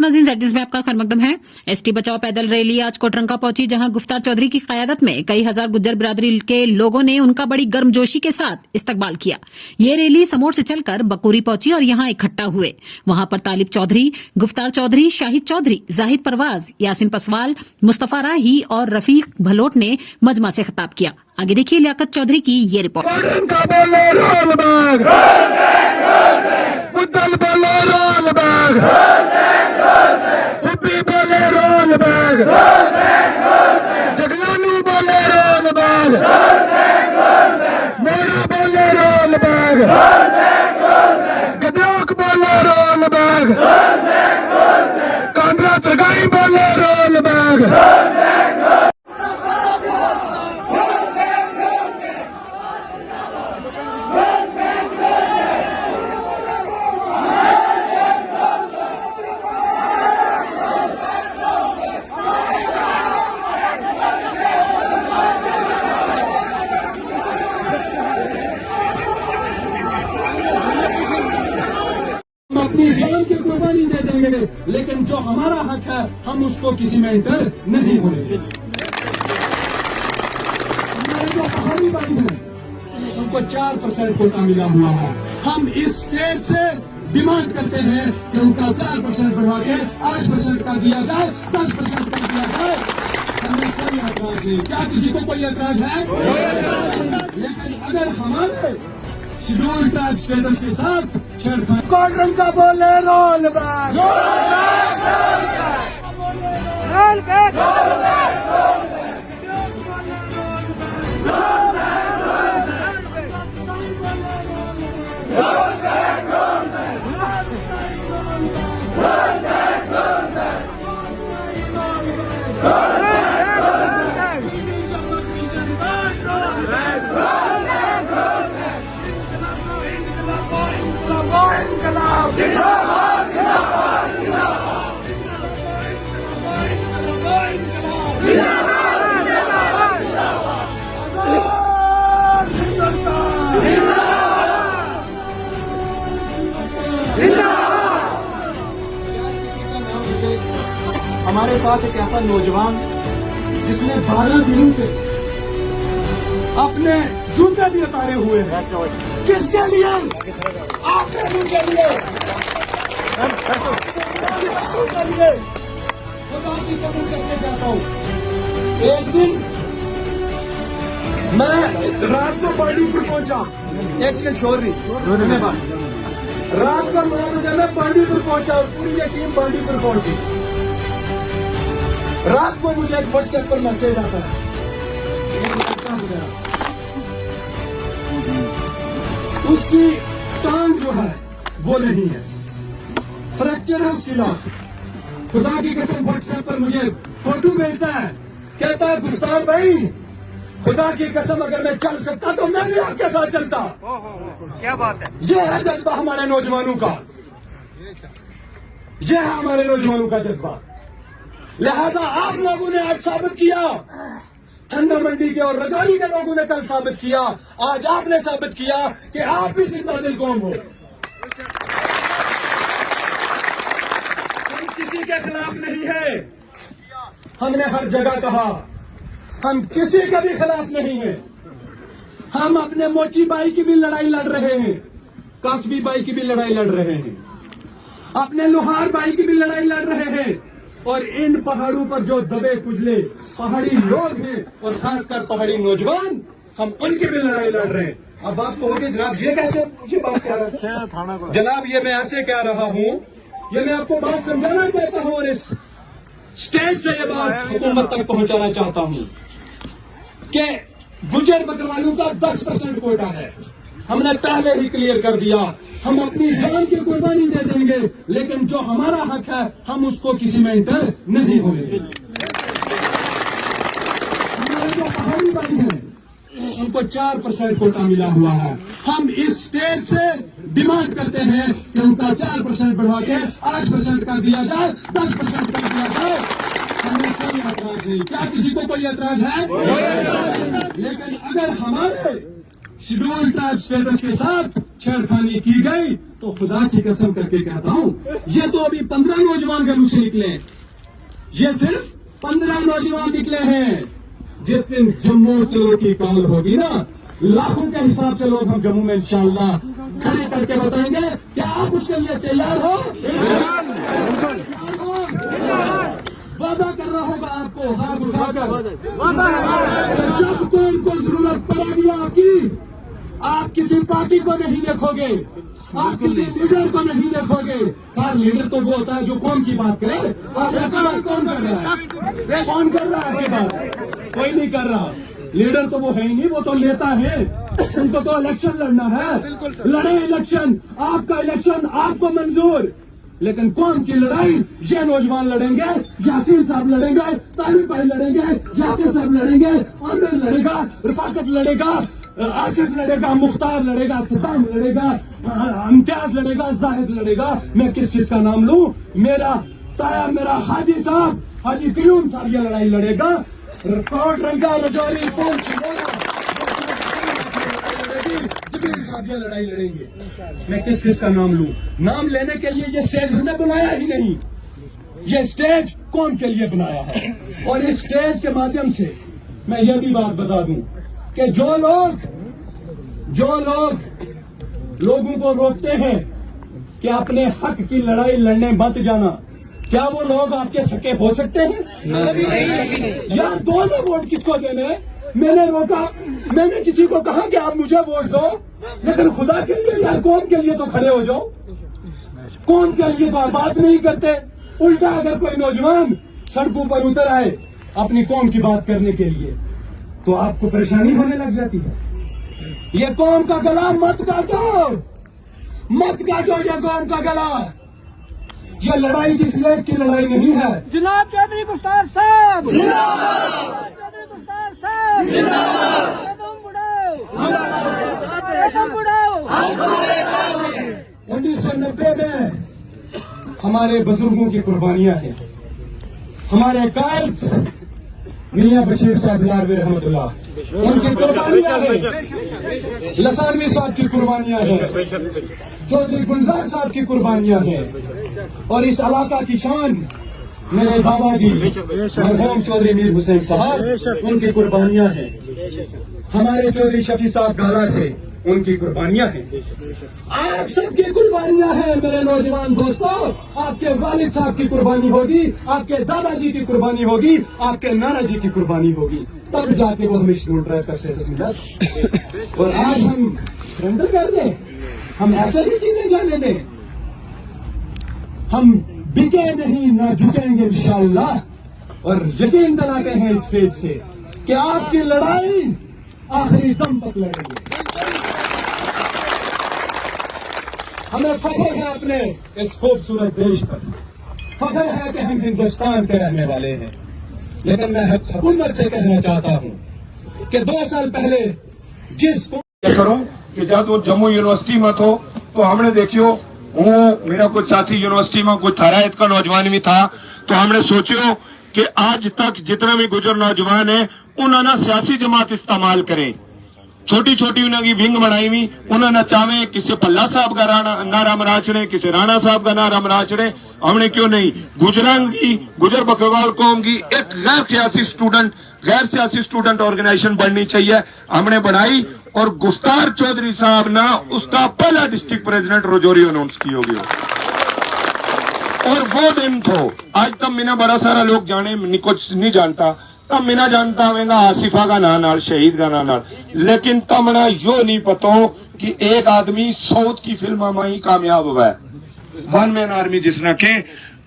नाज़रीन, ज़ेड में आपका खैरमकदम है। एसटी बचाओ पैदल रैली आज कोटरंका पहुंची, जहां गुफ्तार चौधरी की क़यादत में कई हजार गुज्जर बिरादरी के लोगों ने उनका बड़ी गर्मजोशी के साथ इस्तकबाल किया। ये रैली समोर से चलकर बकूरी पहुंची और यहां इकट्ठा हुए। वहां पर तालिब चौधरी, गुफ्तार चौधरी, शाहिद चौधरी, जाहिद परवाज, यासिन पसवाल, मुस्तफा राही और रफीक भलोट ने मजमा से खिताब किया। आगे देखिए लियाकत चौधरी की ये रिपोर्ट। जगलानी बोले रोल बैग, मोड़ा बोले रोल बैग, गदोक बोले रोल बैग, कांद्रा चरगाई बोले रोल बैग। अपनी जान की कुर्बानी दे देंगे, लेकिन जो हमारा हक है हम उसको किसी में इंटर नहीं होने देंगे। हमारे जो पहाड़ी भाई हैं उनको 4% कोटा मिला हुआ है। हम इस स्टेज से डिमांड करते हैं कि उनका 4% बढ़ा के 8% का दिया जाए, 10% का दिया जाए। हमें कोई एतराज नहीं। क्या किसी को कोई एतराज है? लेकिन अगर हमारे शेड्यूल ट्राइब स्टेटस के साथ कोटरंका का बोले रोल बैक, हमारे साथ एक ऐसा नौजवान जिसने 12 दिनों से अपने जूते भी उतारे हुए हैं। किसके लिए? आपके दिन के लिए, खुदा की कसम करके कहता हूँ, एक दिन मैं रात को बांडीपुर पहुंचा। एक सेकंड छोड़ रही रात को 9 बजे मैं बांडीपुर पहुंचा और पूरी ये टीम बांडीपुर पहुंची। रात को मुझे एक व्हाट्सएप पर मैसेज आता है, उसकी टांग जो है वो नहीं है, फ्रैक्चर है उसकी लात। खुदा की कसम व्हाट्सएप पर मुझे फोटो भेजता है, कहता है गुफ्तार भाई खुदा की कसम अगर मैं चल सकता तो मैं भी आपके साथ चलता। क्या बात है? ये है जज्बा हमारे नौजवानों का, ये है हमारे नौजवानों का जज्बा। लिहाजा आप लोगों ने आज साबित किया, ठंडा मंडी के और रजौरी के लोगों ने कल साबित किया, आज आपने साबित किया कि आप भी जिंदा दिल कौम हो। हम किसी के खिलाफ नहीं है। हमने हर जगह कहा हम किसी के भी खिलाफ नहीं है। हम अपने मोची बाई की भी लड़ाई लड़ रहे हैं, कासबी बाई की भी लड़ाई लड़ रहे हैं, अपने लोहार बाई की भी लड़ाई लड़ रहे हैं, और इन पहाड़ों पर जो दबे कुचले पहाड़ी लोग हैं और खासकर पहाड़ी नौजवान, हम उनकी भी लड़ाई लड़ रहे हैं। अब आप कहोगे जनाब ये कैसे ये बात कह रहे हैं? जनाब ये मैं ऐसे कह रहा हूँ, ये मैं आपको बात समझाना चाहता हूँ और इस स्टेज से ये बात हुकूमत तक पहुंचाना चाहता हूँ कि गुजर बकरवालों का 10% कोटा है। हमने पहले ही क्लियर कर दिया, हम अपनी जान की कुर्बानी दे देंगे, लेकिन जो हमारा हक है हम उसको किसी में इंटर नहीं होने देंगे। हमारे जो पहाड़ी भाई हैं उनको 4% कोटा मिला हुआ है। हम इस स्टेज से डिमांड करते हैं कि उनका 4% बढ़ा के 8% का दिया जाए, 10% का दिया जाए। हमें कोई एतराज नहीं। क्या किसी को कोई एतराज है? लेकिन अगर हमारे शेड्यूल ट्राइब स्टेटस के साथ छेड़खानी की गई तो खुदा की कसम करके कहता हूं, ये तो अभी 15 नौजवान घरों से निकले हैं। ये सिर्फ 15 नौजवान निकले हैं। जिस दिन जम्मू चलो की कॉल होगी ना, लाखों के हिसाब से लोग हम जम्मू में इंशाअल्लाह खड़े करके बताएंगे। क्या आप उसके लिए तैयार हो? वादा कर रहा होगा आपको हाथ उठाकर, जब कोई को जरूरत पड़ेगी आपकी, आप किसी पार्टी को नहीं देखोगे, आप किसी लीडर को नहीं देखोगे। हाँ, लीडर तो वो होता है जो कौम की बात करे। आप आपकी बात कौन कर रहा है? कौन कर रहा है आपकी बात? कोई नहीं कर रहा। लीडर तो वो है ही नहीं, वो तो नेता है। उनको तो इलेक्शन लड़ना है। लड़े इलेक्शन, आपका इलेक्शन आपको मंजूर, लेकिन कौम की लड़ाई ये नौजवान लड़ेंगे। यासीन साहब लड़ेंगे, तारिक भाई लड़ेंगे, यासिर साहब लड़ेंगे, आमिर लड़ेगा, रफाकत लड़ेगा, आसिफ लड़ेगा, मुख्तार लड़ेगा, सद्दाम लड़ेगा, इम्तियाज लड़ेगा, जाहिद लड़ेगा। मैं किस किस का नाम लूं? मेरा ताया, मेरा हाजी साहब, हाजी क्यूम साहब ये लड़ाई लड़ेगा। कोट रंगा रजौरी पुंछ साहब ये लड़ाई लड़ेंगे। मैं किस किस का नाम लूं? नाम लेने के लिए ये स्टेज हमने बनाया ही नहीं। ये स्टेज कौन के लिए बनाया है? और इस स्टेज के माध्यम से मैं ये भी बात बता दूं कि जो लोग लोगों को रोकते हैं कि अपने हक की लड़ाई लड़ने मत जाना, क्या वो लोग आपके सके हो सकते हैं? यार, दोनों वोट किसको देने हैं? मैंने रोका, मैंने किसी को कहा कि आप मुझे वोट दो, लेकिन खुदा के लिए यार कौम के लिए तो खड़े हो जाओ। कौम के लिए तो बात नहीं करते। उल्टा अगर कोई नौजवान सड़कों पर उतर आए अपनी कौम की बात करने के लिए, तो आपको परेशानी होने लग जाती है। ये कौम का गला मत काटो, मत काटो ये कौम का गला। ये लड़ाई किसी एक की लड़ाई नहीं है। जनाब चौधरी गुफ्तार साहब, चौधरी गुफ्तार साहब, कदम बढ़ाओ, कदम बढ़ाओ। 1990 में हमारे बुजुर्गों की कुर्बानियां हैं। हमारे कायद मियां बशीर साहब लारवे रहमतुल्लाह, उनकी कुर्बानियां हैं। लसानवी साहब की कुर्बानियां हैं, चौधरी गुलजार साहब की कुर्बानियां हैं, और इस इलाका की शान मेरे बाबा जी मरहूम चौधरी मीर हुसैन साहब, उनकी कुर्बानियां हैं। हमारे चौधरी शफी साहब गाला से उनकी कुर्बानियां हैं। आप सबकी कुर्बानियां हैं मेरे नौजवान दोस्तों। आपके वालिद साहब की कुर्बानी होगी, आपके दादाजी की कुर्बानी होगी, आपके नाना जी की कुर्बानी होगी, तब जाके वो हमें शेड्यूल ट्राइब का स्टेटस मिला। और आज हम सरेंडर कर दें, हम ऐसे ही चीजें जाने दें। हम बिके नहीं, ना झुकेंगे इंशाअल्लाह। और यकीन दिलाते हैं इस स्टेज से कि आपकी लड़ाई आखिरी दम तक लड़ेंगे। हमें फख्र है अपने इस खूबसूरत देश पर, फख्र है कि हम हिंदुस्तान के रहने वाले हैं। लेकिन मैं हुकूमत से कहना चाहता हूं कि 2 साल पहले जिसको करूं कि जब वो जम्मू यूनिवर्सिटी में थो तो हमने देखियो, वो मेरा कुछ साथी यूनिवर्सिटी में कुछ थरायत का नौजवान भी था, तो हमने सोचो कि आज तक जितना भी गुजर नौजवान है उन्होंने सियासी जमात इस्तेमाल करें। छोटी छोटी उन्होंने विंग बनाई हुई, उन्होंने चाहे किसी पल्ला साहब का नारा मराचड़े, किसी राणा साहब का नारा मराचड़े। हमने क्यों नहीं गुजर बकरवाल कौम की एक गैर सियासी स्टूडेंट ऑर्गेनाइजेशन बननी चाहिए, हमने बनाई। और गुफ्तार चौधरी साहब ना उसका पहला डिस्ट्रिक्ट प्रेसिडेंट रजौरी अनाउंस की होगी। और वो दिन तो आज तक मैंने बड़ा सारा लोग जाने कुछ नहीं जानता, तब मैंने जानता होगा आसिफा का नाम, शहीद का नाम, लेकिन तब मना यो नहीं पता कि एक आदमी साउथ की फिल्म में ही कामयाब हुआ है। वन मैन आर्मी जिसना के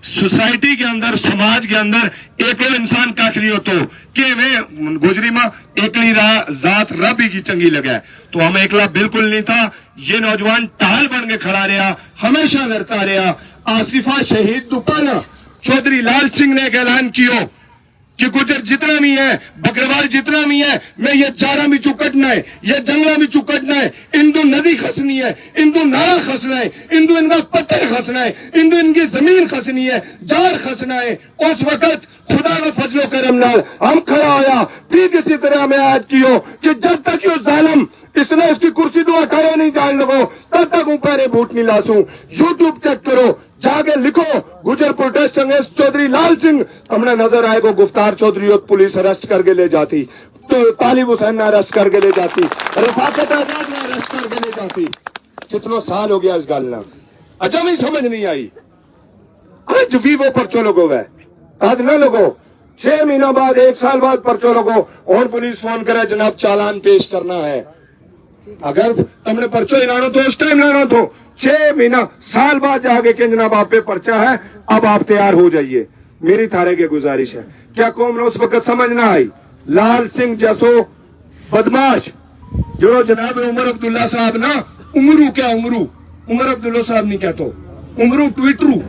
सोसाइटी के अंदर, समाज के अंदर एकलो इंसान काट नहीं होतो कि वे गुजरी में एकली जात रब की चंगी लगे, तो हम एकला बिल्कुल नहीं था। ये नौजवान टाल बन के खड़ा रहा, हमेशा लड़ता रहा। आसिफा शहीद दुपन चौधरी लाल सिंह ने एक ऐलान किया कि गुजर जितना भी है, बकरवाल जितना भी है, मैं ये चारा भी चुकटना है, ये जंगला भी चुकटना है, इंदु नदी खसनी है, इंदु नाला खसना है, इंदु इनका पत्थर खसना है, इंदु इनकी जमीन खसनी है, जार खसना है। उस वक्त खुदा का फजलो करम नाल हम खड़ा होया। ठीक इसी तरह मैं आज कियो कि जब तक यो जालिम इसने इसकी कुर्सी तो हटाया नहीं जान लगो तब तक हूं पैरे बूट नहीं लासूं। यूट्यूब चेक करो, जाके लिखो गुजर प्रोटेस्ट अगेंस्ट चौधरी लाल सिंह, हमने नजर आएगा गुफ्तार चौधरी और पुलिस अरेस्ट करके ले जाती, तो तालिब हुसैन ने अरेस्ट करके ले जाती, रफाकत आजाद ने अरेस्ट करके ले जाती। कितना साल हो गया इस गल ना, अच्छा नहीं समझ नहीं आई। आज भी वो पर्चो लोगो गए, आज न लोगो 6 महीना बाद 1 साल बाद पर्चो लोगो और पुलिस फोन करे जनाब चालान पेश करना है। अगर तुमने पर्चो लाना तो उस टाइम लाना तो 6 महीना साल बाद जाके कि जनाब आप पे पर्चा है, अब आप तैयार हो जाइए। मेरी थारे की गुजारिश है, क्या कौम ने उस वक्त समझ ना आई? लाल सिंह जैसो बदमाश जो जनाब उमर अब्दुल्ला साहब ना, उमरू क्या उमर अब्दुल्ला साहब नहीं कहते, उमरू ट्विटरू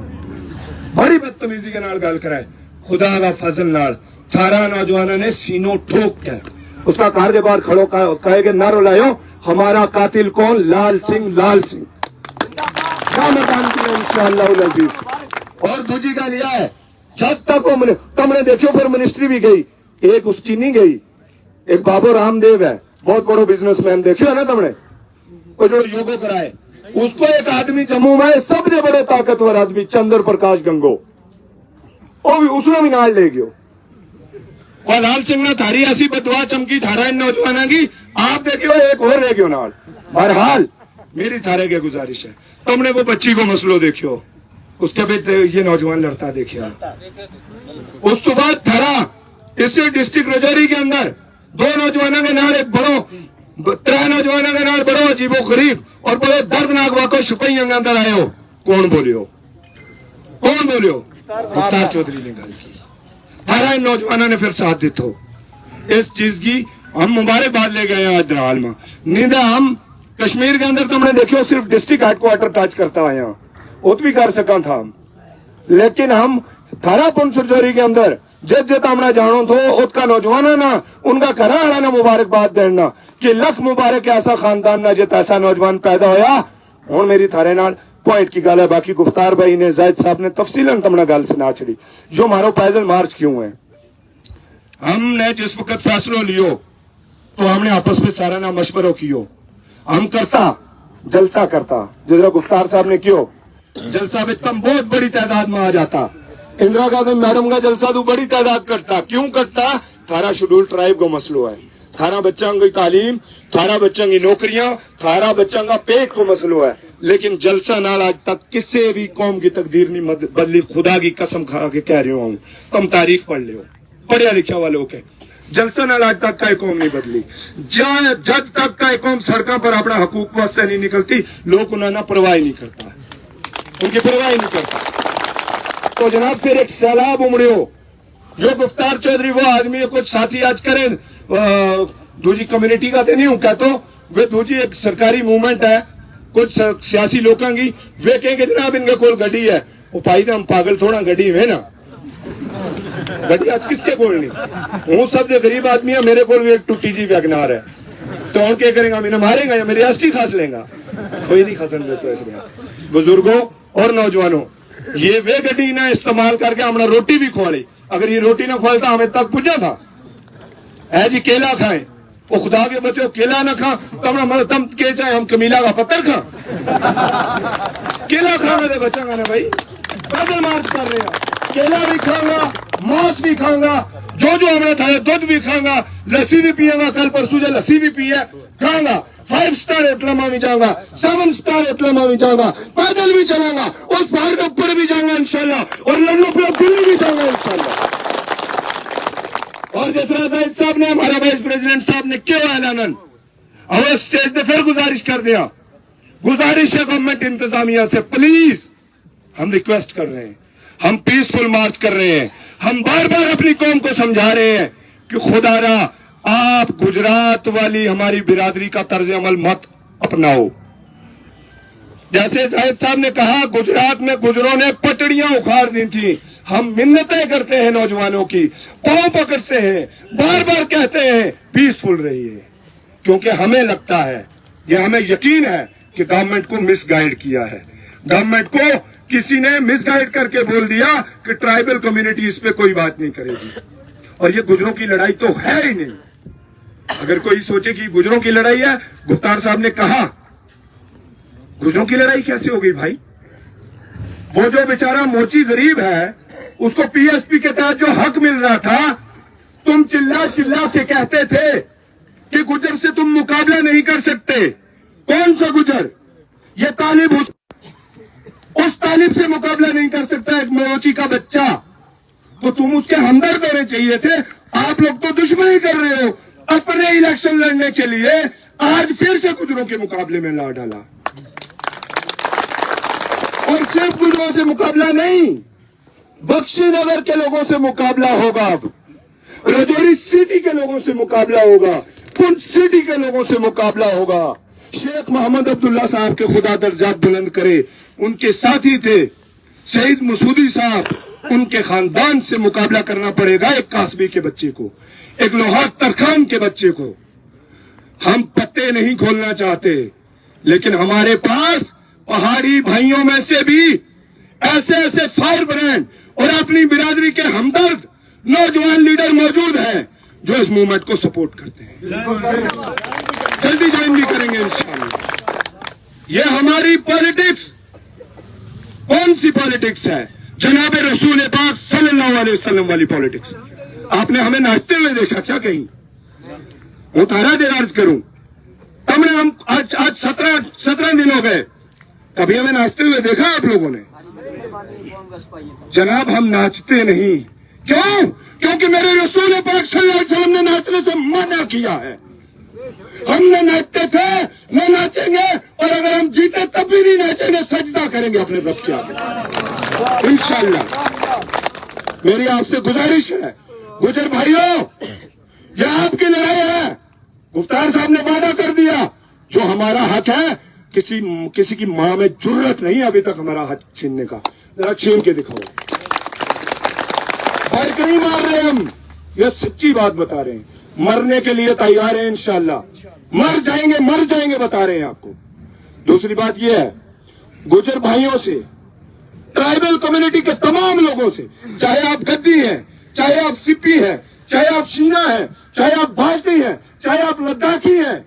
बड़ी बदतमीजी के नाल गल कराए। खुदा का फजल नाल 18 नौजवानों ने सीनों ठोक के उसका कार के बाहर खड़ो कहे नारो लायो, हमारा कातिल कौन? लाल सिंह, लाल सिंह क्या मकान किया इंशाअल्लाह अजीज। और दूसरी का लिया है, जब तक तुमने देखो फिर मिनिस्ट्री भी गई, एक उसकी नहीं गई, एक बाबू रामदेव है बहुत बड़ो बिजनेसमैन, देखियो है ना तुमने, वो जो योगो कराए, उसको एक आदमी जम्मू में सबसे बड़े ताकतवर आदमी चंद्र प्रकाश गंगो, वो भी उसने भी नाल ले गयो। और लाल सिंह ने थारी ऐसी बदवा चमकी थारा इन नौजवानों की, आप देखियो एक और रह गयो नाल। बहरहाल मेरी थारे की गुजारिश है, तुमने वो बच्ची को मसलो देखियो, उसके बाद ये नौजवान लड़ता देखियो। उस तो बाद थारा इसी डिस्ट्रिक्ट रजौरी के अंदर 2 नौजवानों के नाल, एक बड़ो 3 नौजवानों के नाल बड़ो अजीबो गरीब और बड़े दर्दनाक वाको छुपाई के अंदर आयो। कौन बोलियो? गुफ्तार चौधरी ने गल की, थारा इन नौजवानों ने फिर साथ दितो। इस चीज की हम मुबारकबाद ले गए आज दराल में। नींद हम कश्मीर के अंदर तुमने देखियो सिर्फ डिस्ट्रिक्ट हेडक्वार्टर टच करता आया, उत भी कर सका था हम, लेकिन हम थारा पुंछ रजौरी के अंदर जब हमने जानो तो उसका नौजवान ना उनका घरा आना ना मुबारकबाद देना कि लख मुबारक ऐसा खानदान ना जित ऐसा नौजवान पैदा होया। और मेरी थारे नाल पॉइंट की गल है, बाकी गुफ्तार भाई ने जायद साहब ने तफसीलन तुमने गल सुना छड़ी, जो मारो पैदल मार्च क्यों है। हमने जिस वक्त फैसलो लियो तो हमने आपस में सारा ना मशवरो कियो, हम करता जलसा करता, जिस तरह गुफ्तार साहब ने कियो जलसा में तुम बहुत बड़ी तादाद में आ जाता, इंदिरा गांधी मैडम का जलसा तो बड़ी तादाद करता, क्यों करता? थारा शेड्यूल ट्राइब का मसलो है, थारा बच्चों की तालीम, थारा बच्चों की नौकरियां, थारा बच्चों का पेट को मसलो है। लेकिन जलसा नाल आज तक किसी भी कौम की तकदीर नहीं बदली, खुदा की कसम खा के कह रहे हूं, तुम तारीख पढ़ लियो, पढ़िया लिखा वालों के, जलसा नाल आज तक का कौम नहीं बदली। जब तक का कौम सड़कों पर अपना हकूक वास्ते नहीं निकलती, लोग उन्हें परवाह नहीं करता, उनकी परवाह नहीं करता। तो जनाब फिर एक सैलाब उमड़ियो, जो गुफ्तार चौधरी वो आदमी कुछ साथी आज करें दूसरी कम्युनिटी का तो नहीं हूं कहते, वे दूसरी एक सरकारी मूवमेंट है कुछ सियासी लोगों की, वे कहेंगे जनाब इनके कोल गड्डी है, वो पाई हम पागल थोड़ा गड्डी है ना, गड्डी आज किसके कोल नहीं, हूँ सबसे गरीब आदमी है, मेरे को एक टूटी जी वैगनार है, तो हम क्या करेंगे, मैंने मारेगा या मेरी अस्थि खास लेगा, कोई नहीं खसन दे। तो इसलिए बुजुर्गों और नौजवानों, ये वे गड्डी ना इस्तेमाल करके हमने रोटी भी खुआली, अगर ये रोटी ना खुआलता हमें तक पूछा था है जी केला खाएं, वो खुदा के बच्चों केला ना खा तो तम के चाहे हम कमीला का पत्थर खा, केला खाने दे बच्चा खाने भाई, पैदल मार्च कर रहे हैं, केला भी खाऊंगा, मांस भी खाऊंगा, जो हमने था दूध भी खाऊंगा, लस्सी भी पियेगा, कल परसों जो लस्सी भी पी है खाऊंगा, 5 स्टार होटल में भी जाऊंगा, 7 स्टार होटल में भी जाऊंगा, पैदल भी चलाऊंगा, उस पहाड़ के ऊपर भी जाऊंगा इंशाल्लाह, और लल्लू पे दिल्ली भी जाऊंगा इंशाल्लाह। और जिस तरह जाहिद साहब ने, हमारा वाइस प्रेसिडेंट साहब ने क्यों ऐलान और स्टेज पे फिर गुजारिश कर दिया, गुजारिश है गवर्नमेंट इंतजामिया से, प्लीज हम रिक्वेस्ट कर रहे हैं, हम पीसफुल मार्च कर रहे हैं, हम बार बार अपनी कौम को समझा रहे हैं कि खुदारा आप गुजरात वाली हमारी बिरादरी का तर्ज अमल मत अपनाओ। जैसे जाहिद साहब ने कहा गुजरात में गुजरों ने पटड़ियां उखाड़ दी थी, हम मिन्नतें करते हैं नौजवानों की, पांव पकड़ते हैं, बार बार कहते हैं पीसफुल रहिए, क्योंकि हमें लगता है, ये हमें यकीन है कि गवर्नमेंट को मिसगाइड किया है, गवर्नमेंट को किसी ने मिसगाइड करके बोल दिया कि ट्राइबल कम्युनिटी इस पे कोई बात नहीं करेगी, और ये गुजरों की लड़ाई तो है ही नहीं, अगर कोई सोचे कि गुजरों की लड़ाई है, गुफ्तार साहब ने कहा गुजरों की लड़ाई कैसे हो गई भाई? वो जो बेचारा मोची गरीब है, उसको पीएसपी के तहत जो हक मिल रहा था, तुम चिल्ला चिल्ला के कहते थे कि गुजर से तुम मुकाबला नहीं कर सकते। कौन सा गुजर? ये तालिब उस तालिब से मुकाबला नहीं कर सकता एक मोची का बच्चा, तो तुम उसके हमदर्द होने चाहिए थे। आप लोग तो दुश्मनी कर रहे हो अपने इलेक्शन लड़ने के लिए। आज फिर से गुजरों के मुकाबले में ला डाला, और सिर्फ गुजरों से मुकाबला नहीं, बख्शी नगर के लोगों से मुकाबला होगा, अब रजौरी सिटी के लोगों से मुकाबला होगा, पुंछ सिटी के लोगों से मुकाबला होगा। शेख मोहम्मद अब्दुल्ला साहब के खुदा दर्जात बुलंद करे, उनके साथी थे सईद मसूदी साहब, उनके खानदान से मुकाबला करना पड़ेगा एक कासबी के बच्चे को, एक लोहार तरखान के बच्चे को। हम पत्ते नहीं खोलना चाहते, लेकिन हमारे पास पहाड़ी भाइयों में से भी ऐसे ऐसे फायर ब्रांड और अपनी बिरादरी के हमदर्द नौजवान लीडर मौजूद हैं जो इस मूवमेंट को सपोर्ट करते हैं। जल्दी ज्वाइन भी करेंगे इंशाअल्लाह। ये हमारी पॉलिटिक्स कौन सी पॉलिटिक्स है? जनाब रसूल पाक सल्लल्लाहु अलैहि वसल्लम वाली पॉलिटिक्स। आपने हमें नाचते हुए देखा क्या कहीं? वो तारा देर अर्ज करूं, तमने हम आज 17 दिन हो गए, कभी हमें नाचते हुए देखा आप लोगों ने? जनाब हम नाचते नहीं। क्यों? क्योंकि मेरे रसूल पाक सल्लल्लाहु अलैहि वसल्लम ने नाचने से मना किया है। हम न नाचते थे, न नाचेंगे, और अगर हम जीते तब भी नहीं नाचेंगे, सजदा करेंगे अपने रब के आगे इंशाअल्लाह। मेरी आपसे गुजारिश है गुजर भाइयों, यह आपकी लड़ाई है। गुफ्तार साहब ने वादा कर दिया, जो हमारा हक है, किसी की मां में जुर्रत नहीं अभी तक हमारा हक छीनने का। जरा छीन के दिखाओ। फर्क नहीं मार रहे हम, यह सच्ची बात बता रहे हैं। मरने के लिए तैयार है इंशाअल्लाह, मर जाएंगे बता रहे हैं आपको। दूसरी बात यह है, गुजर भाइयों से, ट्राइबल कम्युनिटी के तमाम लोगों से, चाहे आप गद्दी हैं, चाहे आप सिप्पी हैं, चाहे आप शीना हैं, चाहे आप भारती हैं, चाहे आप लद्दाखी हैं,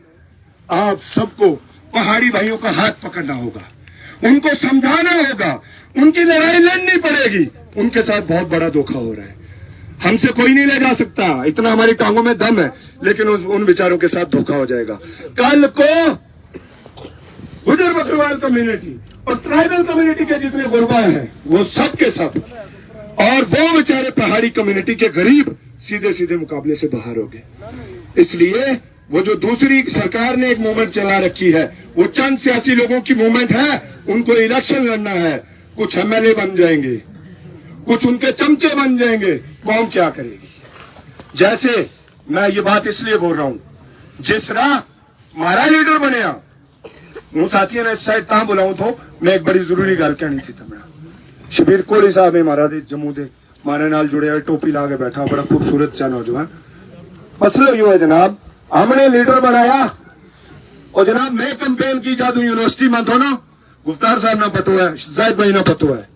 आप सबको पहाड़ी भाइयों का हाथ पकड़ना होगा, उनको समझाना होगा, उनकी लड़ाई लड़नी पड़ेगी। उनके साथ बहुत बड़ा धोखा हो रहा है, हमसे कोई नहीं ले जा सकता, इतना हमारी टांगों में दम है, लेकिन उन बेचारों के साथ धोखा हो जाएगा। कल को गुजर बकरवाल कम्युनिटी और ट्राइबल कम्युनिटी के जितने गुरबा हैं, वो सब के सब, और वो बेचारे पहाड़ी कम्युनिटी के गरीब सीधे सीधे मुकाबले से बाहर हो गए। इसलिए वो जो दूसरी सरकार ने एक मूवमेंट चला रखी है, वो चंद सियासी लोगों की मूवमेंट है, उनको इलेक्शन लड़ना है, कुछ एमएलए बन जाएंगे, कुछ उनके चमचे बन जाएंगे, कौन क्या करेगी? जैसे मैं ये बात इसलिए बोल रहा हूं, जिस राह मारा लीडर बनया, हूं साथियों ने शायद ता बुलाऊं तो मैं एक बड़ी जरूरी गल कहनी थी। तमरा शबीर कोहली साहब है मारा दे जम्मू दे, मारे नाल जुड़े हुए, टोपी ला के बैठा, बड़ा खूबसूरत चा नौजवान। मसला यो है जनाब, हमने लीडर बनाया, और जनाब मैं कैंपेन की जादू यूनिवर्सिटी में तो ना, गुफ्तार साहब ना पतो है, जाहिद भाई ना पतो है,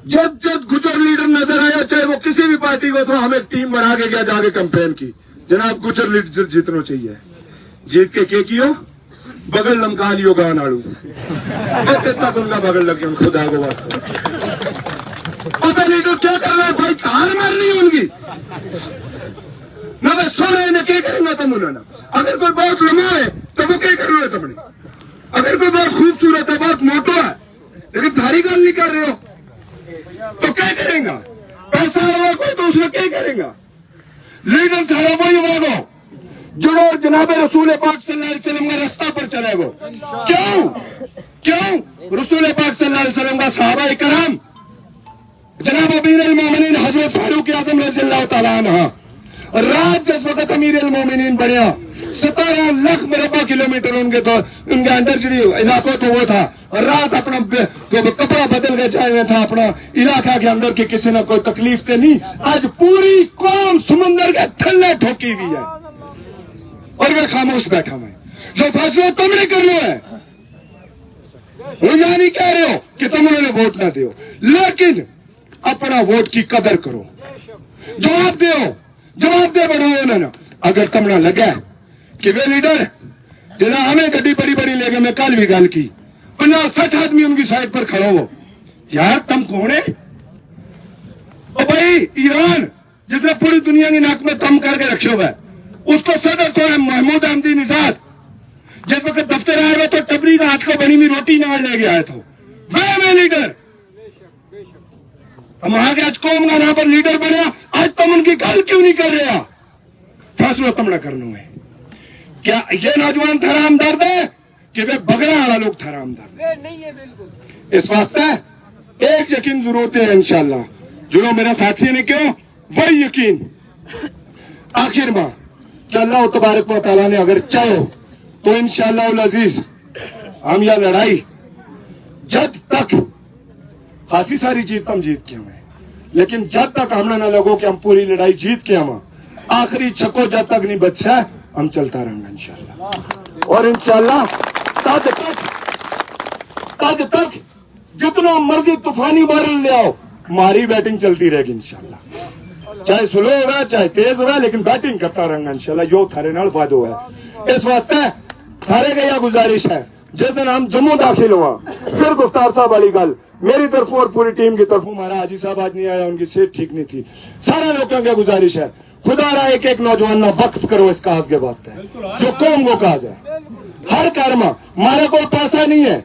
जब गुजर लीडर नजर आया, चाहे वो किसी भी पार्टी को, तो हमें टीम बना के गया, जाके कैंपेन की, जनाब गुजर लीडर जीतना चाहिए। जीत के कियो बगल लमका लियो गान आड़ू, तक उनका बगल लग गया, खुदा को वास्ते पता नहीं तो क्या कर रहा है भाई, हार मारनी है उनकी ना। मैं सोना इन्हें क्या करेंगे तुम ना, अगर कोई बहुत लम्बा है तो वो क्या कर रहे हो तुमने, अगर कोई बहुत खूबसूरत है, बहुत मोटा है, लेकिन धारी गाल नहीं कर रहे हो तो क्या करेगा? पैसा होगा कोई तो उसमें क्या करेगा? लीडर थारा वही होगा जो जनाब रसूल पाक सल्लल्लाहु अलैहि वसल्लम का रास्ता पर चलेगा। क्यों रसूल पाक सल्लल्लाहु अलैहि वसल्लम का सहाबा इकराम, जनाब अमीर अल मोमिनीन हजरत फारूक आजम रज़ियल्लाहु तआला अन्हु, रात जिस वक्त अमीर अल मोमिनीन बनया, 17 लाख मुरब्बा किलोमीटर उनके अंदर जी इलाकों तो वो था, रात अपना कपड़ा बदल के जाए था अपना इलाका के अंदर की, किसी ने कोई तकलीफ से नहीं। आज पूरी कौम समंदर के थल्ले ठोकी हुई है, और मैं खामोश बैठा मैं, जो फैसला तुमने करना है। वो यह नहीं कह रहे हो कि तुम उन्हें वोट ना दो, लेकिन अपना वोट की कदर करो, जवाब दे बढ़ाओ उन्होंने। अगर तमना लगा कि वे लीडर जिला हमें गड्डी बड़ी बड़ी लेके मैं कल भी गल की 50-60 आदमी उनकी साइड पर खड़ो हो, यार तुम कौन है? ओ भाई ईरान जिसने पूरी दुनिया की नाक में दम करके रखे हुआ है, उसको सदर तो है महमूद अहमदी निजाद, जिस वक्त दफ्तर आए हुए तो टबरी का हाथ को बनी हुई रोटी नाल ले गया था, वह मैं लीडर। हम वहां के आज कौम का नाम पर लीडर बने, आज तुम उनकी गल क्यों नहीं कर रहे? फैसला तुम न करना है। क्या ये नौजवान हराम दर्द है कि वे बगड़ा वाला लोग हराम दर्द है? नहीं है बिल्कुल। इस वास्ते एक यकीन जरूरत है इंशाल्लाह, जुड़ो मेरा साथी ने क्यों वही यकीन आखिर में कि अल्लाह तबारक व तआला ने अगर चाहो तो इंशाल्लाह उल अजीज हम यह लड़ाई जब तक खासी सारी चीज हम जीत के हमें, लेकिन जब तक हमने न लगो कि हम पूरी लड़ाई जीत के हम आखिरी छक्को जब तक नहीं बचा हम चलता रहेंगे इंशाल्लाह। और इंशाल्लाह तब तक जितना मर्जी तूफानी बादल ले आओ, हमारी बैटिंग चलती रहेगी इंशाल्लाह। चाहे स्लो होगा चाहे तेज होगा, लेकिन बैटिंग करता रहेंगे इंशाल्लाह। यो थारे नाल वादो है। इस वास्ते थारे का यह गुजारिश है, जिस दिन हम जम्मू दाखिल हुआ फिर गुफ्तार साहब वाली गल मेरी तरफ और पूरी टीम की तरफ, हमारा हाजी साहब आज नहीं आया, उनकी सेहत ठीक नहीं थी, सारे लोगों की गुजारिश है खुदा रहा एक एक नौजवान ना वक्फ करो इस काज के वास्ते जो कौम को काज है। हर कर्म हमारा कोई पैसा नहीं है,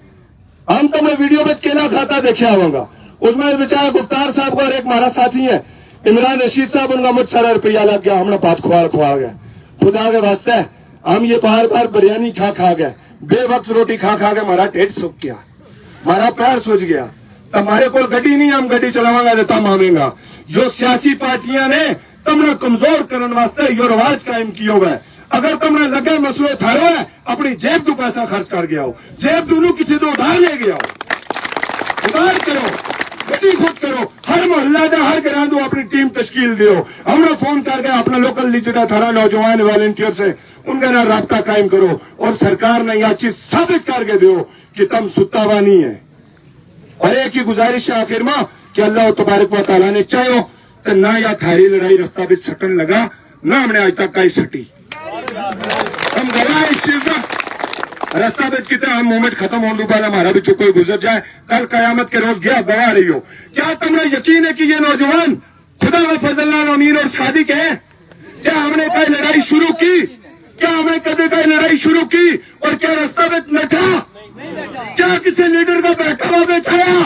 हम तो मैं वीडियो में केला खाता देखा होगा, उसमें बेचारा गुफ्तार साहब को और एक हमारा साथी है इमरान रशीद साहब, उनका मुझ सारा रुपया लग गया, हमने बात खुआ गया। खुदा के वास्ते हम ये बार बार बिरयानी खा गए, बेवक्त रोटी खा के हमारा ढिड सूख गया, हमारा पैर सूझ गया। हमारे को गड्डी नहीं, हम गड्डी चलावांगा देता मांगेगा। जो सियासी पार्टियां ने तुमने कमजोर करने वास्ते यो रवाज कायम किया हुआ है। अगर तुमने लगे मसले थारो है, अपनी जेब तो पैसा खर्च कर गया हो, जेब दोनों किसी तो उधार ले गया हो, उधार करो, गड्डी खुद करो, हर मोहल्ला का हर ग्रां दो अपनी टीम तश्कील दियो। हमने फोन करके अपना लोकल लीडर थारा नौजवान वॉलंटियर से उनका ना राब्ता कायम करो, और सरकार ने यह चीज साबित करके दो कि तुम सुत्तावा नहीं है। और एक ही गुजारिश है आखिर में कि अल्लाह तबारक व तआला ने चाहो तो ना या थारी लड़ाई रास्ता भी सटन लगा, ना हमने आज तक कहीं सटी। हम गवाह इस चीज का रास्ता बेच कितने हम मोमेंट खत्म होने के बाद हमारा भी कोई गुजर जाए, कल कयामत के रोज गया गवा रही हो। क्या तुमने यकीन है कि ये नौजवान खुदा व फजल अमीर और सादिक है? क्या हमने कई लड़ाई शुरू की? क्या हमने कभी कई लड़ाई शुरू की और क्या रास्ता बेच बैठा? क्या किसी लीडर का बहकावा बैठाया?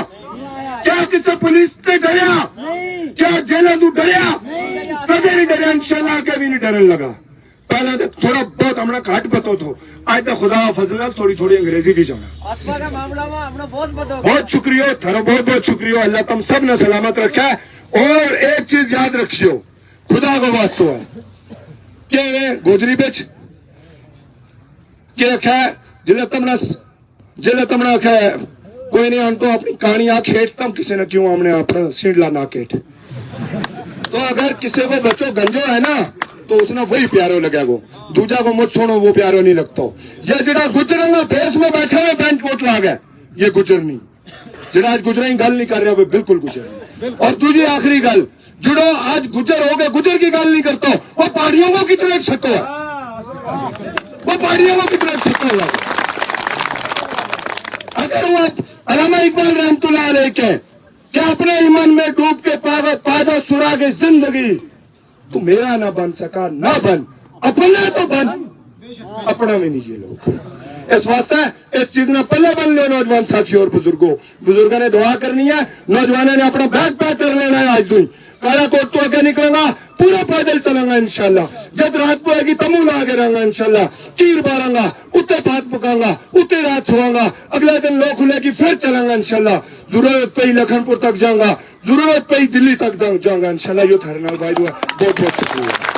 क्या किसी पुलिस से डरिया? क्या जेल तू डरिया? कभी नहीं डरिया, इंशाल्लाह कभी नहीं डरने लगा। पहले तो थोड़ा बहुत हमारा घाट पतो तो आज तो खुदा फजल थोड़ी थोड़ी अंग्रेजी भी जाना। बहुत शुक्रिया थारा, बहुत बहुत शुक्रिया। अल्लाह तुम सब ने सलामत रखा है। और एक चीज याद रखियो, खुदा को वास्तव है कि गोजरी बेच के रखा है जिले तुमने रखा है कोई नहीं, हम तो अपनी कहानी आ खेटता किसी ने क्यों हमने अपना सिंडला ना खेट। तो अगर किसी को बच्चों गंजो है ना तो उसने वही प्यारो लगेगो, दूजा को मुझ छोड़ो वो प्यारो नहीं लगता। ये जरा गुजरेंगे देश में बैठे हुए पेंट कोट ला गए, ये गुजर नहीं, जरा आज गुजर गल नहीं कर रहे हो, बिल्कुल गुजर। और दूसरी आखिरी गल जुड़ो, आज गुजर हो गए, गुजर की गल नहीं करता, वो पहाड़ियों को कितने सको है, वो पहाड़ियों को कितने सको है। अगर वो अल्लामा इकबाल रहमतुल्लाह अलैह के क्या अपने ईमान में डूब के पाजा सुरा के जिंदगी तो मेरा ना बन सका ना बन, अपना तो बन, अपना में नहीं ये लोग। इस वास्ते इस चीज में पल्ले बन ले नौजवान साथी और बुजुर्गों ने दुआ करनी है, नौजवानों ने अपना बैग पैक कर लेना है। आज दुई काला कोट तो आगे निकलेगा, पूरा पैदल चलेंगे इंशाल्लाह। जब रात को आएगी तमू ला के रहेंगे इंशाल्लाह, कीर बारांगा, उत्ते भात पकाऊंगा, उत्ते रात सोआंगा, अगले दिन लो खुलेगी फिर चलेंगे इंशाल्लाह। जरूरत पे ही लखनपुर तक जाऊंगा, जरूरत पे ही दिल्ली तक जाऊंगा इंशाल्लाह। यो थारे नाल भाई दुआ, बहुत बहुत शुक्रिया।